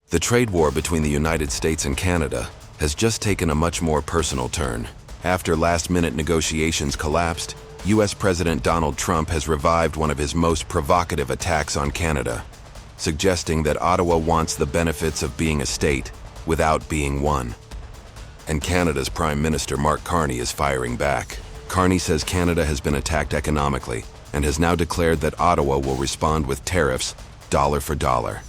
The trade war between the United States and Canada has just taken a much more personal turn. After last-minute negotiations collapsed, U.S. President Donald Trump has revived one of his most provocative attacks on Canada, suggesting that Ottawa wants the benefits of being a state without being one. And Canada's Prime Minister Mark Carney is firing back. Carney says Canada has been attacked economically and has now declared that Ottawa will respond with tariffs, dollar for dollar.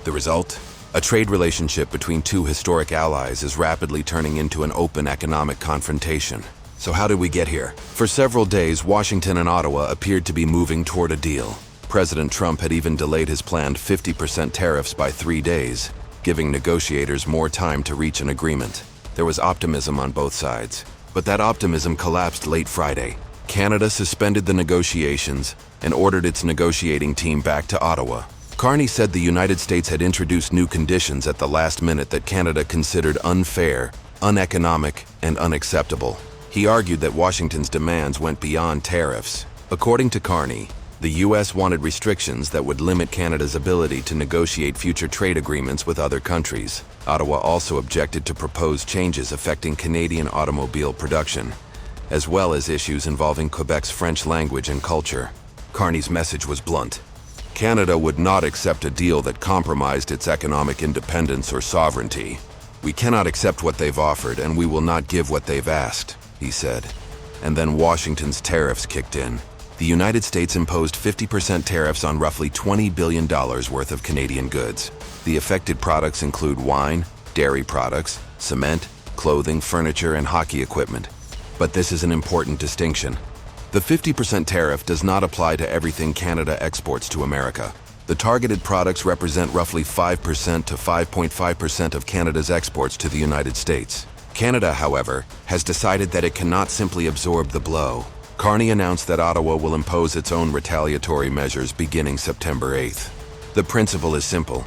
The result? A trade relationship between two historic allies is rapidly turning into an open economic confrontation. So how did we get here? For several days, Washington and Ottawa appeared to be moving toward a deal. President Trump had even delayed his planned 50% tariffs by 3 days, giving negotiators more time to reach an agreement. There was optimism on both sides, but that optimism collapsed late Friday. Canada suspended the negotiations and ordered its negotiating team back to Ottawa. Carney said the United States had introduced new conditions at the last minute that Canada considered unfair, uneconomic, and unacceptable. He argued that Washington's demands went beyond tariffs. According to Carney, the U.S. wanted restrictions that would limit Canada's ability to negotiate future trade agreements with other countries. Ottawa also objected to proposed changes affecting Canadian automobile production, as well as issues involving Quebec's French language and culture. Carney's message was blunt. Canada would not accept a deal that compromised its economic independence or sovereignty. We cannot accept what they've offered, and we will not give what they've asked, he said. And then Washington's tariffs kicked in. The United States imposed 50% tariffs on roughly $20 billion worth of Canadian goods. The affected products include wine, dairy products, cement, clothing, furniture, and hockey equipment. But this is an important distinction. The 50% tariff does not apply to everything Canada exports to America. The targeted products represent roughly 5% to 5.5% of Canada's exports to the United States. Canada, however, has decided that it cannot simply absorb the blow. Carney announced that Ottawa will impose its own retaliatory measures beginning September 8th. The principle is simple.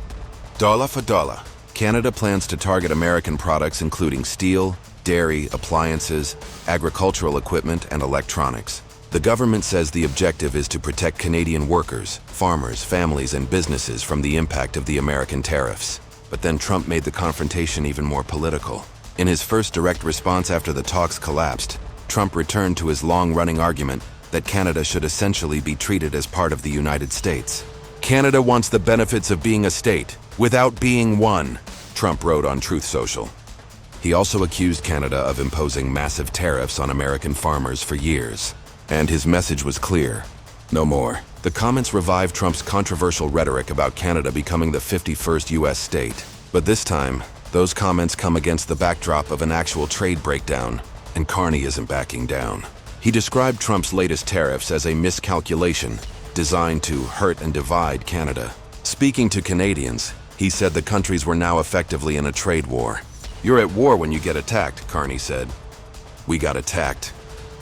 Dollar for dollar. Canada plans to target American products including steel, dairy, appliances, agricultural equipment, and electronics. The government says the objective is to protect Canadian workers, farmers, families, and businesses from the impact of the American tariffs. But then Trump made the confrontation even more political. In his first direct response after the talks collapsed, Trump returned to his long-running argument that Canada should essentially be treated as part of the United States. Canada wants the benefits of being a state, without being one, Trump wrote on Truth Social. He also accused Canada of imposing massive tariffs on American farmers for years. And his message was clear. No more. The comments revived Trump's controversial rhetoric about Canada becoming the 51st U.S. state. But this time, those comments come against the backdrop of an actual trade breakdown, and Carney isn't backing down. He described Trump's latest tariffs as a miscalculation designed to hurt and divide Canada. Speaking to Canadians, he said the countries were now effectively in a trade war. "You're at war when you get attacked," Carney said. "We got attacked."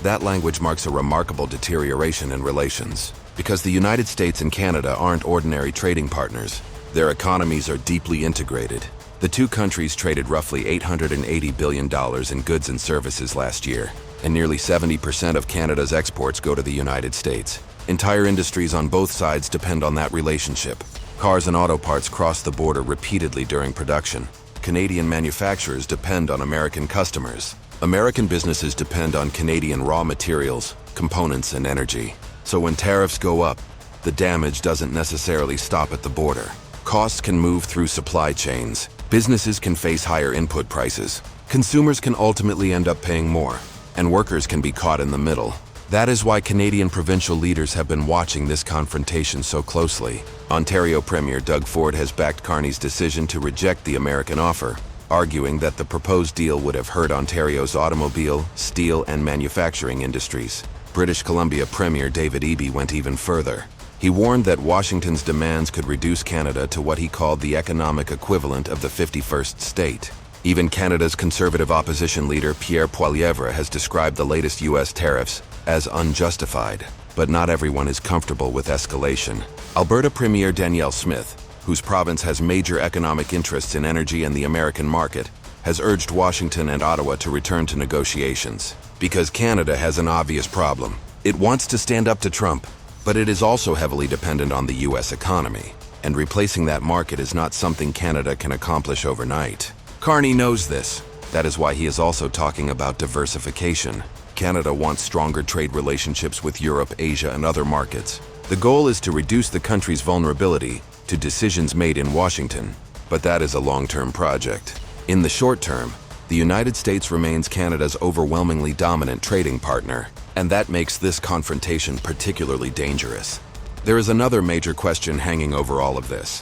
That language marks a remarkable deterioration in relations, because the United States and Canada aren't ordinary trading partners. Their economies are deeply integrated. The two countries traded roughly $880 billion in goods and services last year, and nearly 70% of Canada's exports go to the United States. Entire industries on both sides depend on that relationship. Cars and auto parts cross the border repeatedly during production. Canadian manufacturers depend on American customers. American businesses depend on Canadian raw materials, components, and energy. So when tariffs go up, the damage doesn't necessarily stop at the border. Costs can move through supply chains. Businesses can face higher input prices. Consumers can ultimately end up paying more, and workers can be caught in the middle. That is why Canadian provincial leaders have been watching this confrontation so closely. Ontario Premier Doug Ford has backed Carney's decision to reject the American offer, arguing that the proposed deal would have hurt Ontario's automobile, steel, and manufacturing industries. British Columbia Premier David Eby went even further. He warned that Washington's demands could reduce Canada to what he called the economic equivalent of the 51st state. Even Canada's conservative opposition leader Pierre Poilievre has described the latest U.S. tariffs as unjustified. But not everyone is comfortable with escalation. Alberta Premier Danielle Smith, whose province has major economic interests in energy and the American market, has urged Washington and Ottawa to return to negotiations. Because Canada has an obvious problem. It wants to stand up to Trump, but it is also heavily dependent on the U.S. economy. and replacing that market is not something Canada can accomplish overnight. Carney knows this. That is why he is also talking about diversification. Canada wants stronger trade relationships with Europe, Asia, and other markets. The goal is to reduce the country's vulnerability to decisions made in Washington, but that is a long-term project. In the short term, the United States remains Canada's overwhelmingly dominant trading partner, and that makes this confrontation particularly dangerous. There is another major question hanging over all of this.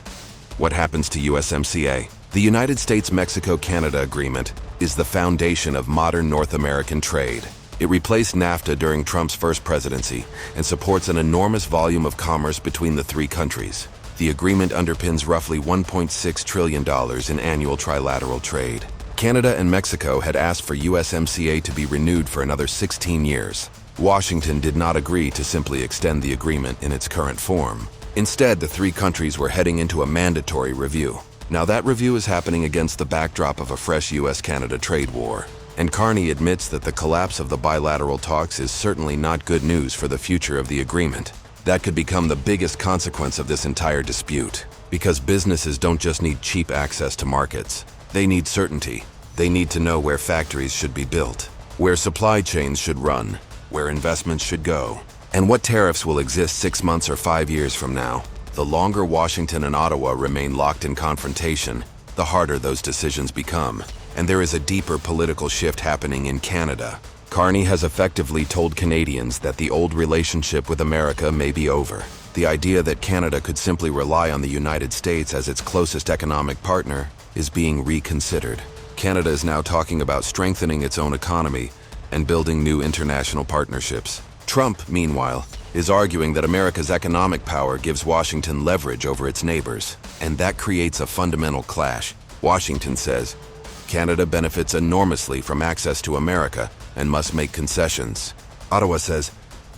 What happens to USMCA? The United States-Mexico-Canada Agreement is the foundation of modern North American trade. It replaced NAFTA during Trump's first presidency and supports an enormous volume of commerce between the three countries. The agreement underpins roughly $1.6 trillion in annual trilateral trade. Canada and Mexico had asked for USMCA to be renewed for another 16 years. Washington did not agree to simply extend the agreement in its current form. Instead, the three countries were heading into a mandatory review. Now that review is happening against the backdrop of a fresh U.S.-Canada trade war. And Carney admits that the collapse of the bilateral talks is certainly not good news for the future of the agreement. That could become the biggest consequence of this entire dispute. Because businesses don't just need cheap access to markets. They need certainty. They need to know where factories should be built, where supply chains should run, where investments should go, and what tariffs will exist 6 months or 5 years from now. The longer Washington and Ottawa remain locked in confrontation, the harder those decisions become. And there is a deeper political shift happening in Canada. Carney has effectively told Canadians that the old relationship with America may be over. The idea that Canada could simply rely on the United States as its closest economic partner is being reconsidered. Canada is now talking about strengthening its own economy and building new international partnerships. Trump, meanwhile, is arguing that America's economic power gives Washington leverage over its neighbors, and that creates a fundamental clash. Washington says, Canada benefits enormously from access to America and must make concessions. Ottawa says,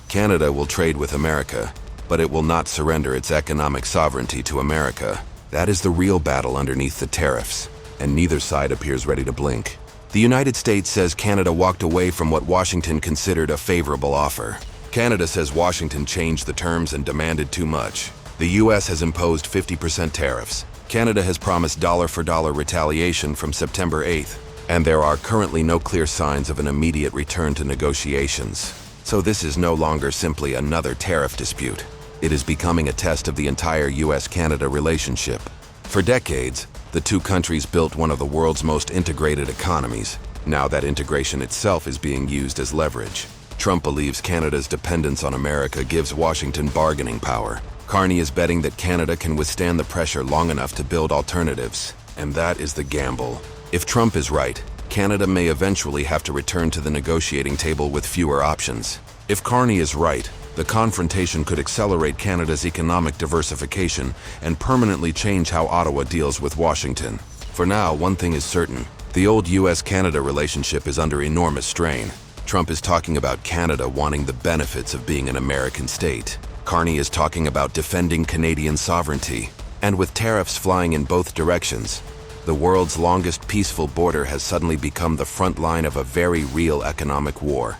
Canada will trade with America, but it will not surrender its economic sovereignty to America. That is the real battle underneath the tariffs, and neither side appears ready to blink. The United States says Canada walked away from what Washington considered a favorable offer. Canada says Washington changed the terms and demanded too much. The U.S. has imposed 50% tariffs. Canada has promised dollar-for-dollar retaliation from September 8th, and there are currently no clear signs of an immediate return to negotiations. So this is no longer simply another tariff dispute. It is becoming a test of the entire U.S.-Canada relationship. For decades, the two countries built one of the world's most integrated economies. Now that integration itself is being used as leverage. Trump believes Canada's dependence on America gives Washington bargaining power. Carney is betting that Canada can withstand the pressure long enough to build alternatives, and that is the gamble. If Trump is right, Canada may eventually have to return to the negotiating table with fewer options. If Carney is right, the confrontation could accelerate Canada's economic diversification and permanently change how Ottawa deals with Washington. For now, one thing is certain. The old U.S.-Canada relationship is under enormous strain. Trump is talking about Canada wanting the benefits of being an American state. Carney is talking about defending Canadian sovereignty. And with tariffs flying in both directions, the world's longest peaceful border has suddenly become the front line of a very real economic war.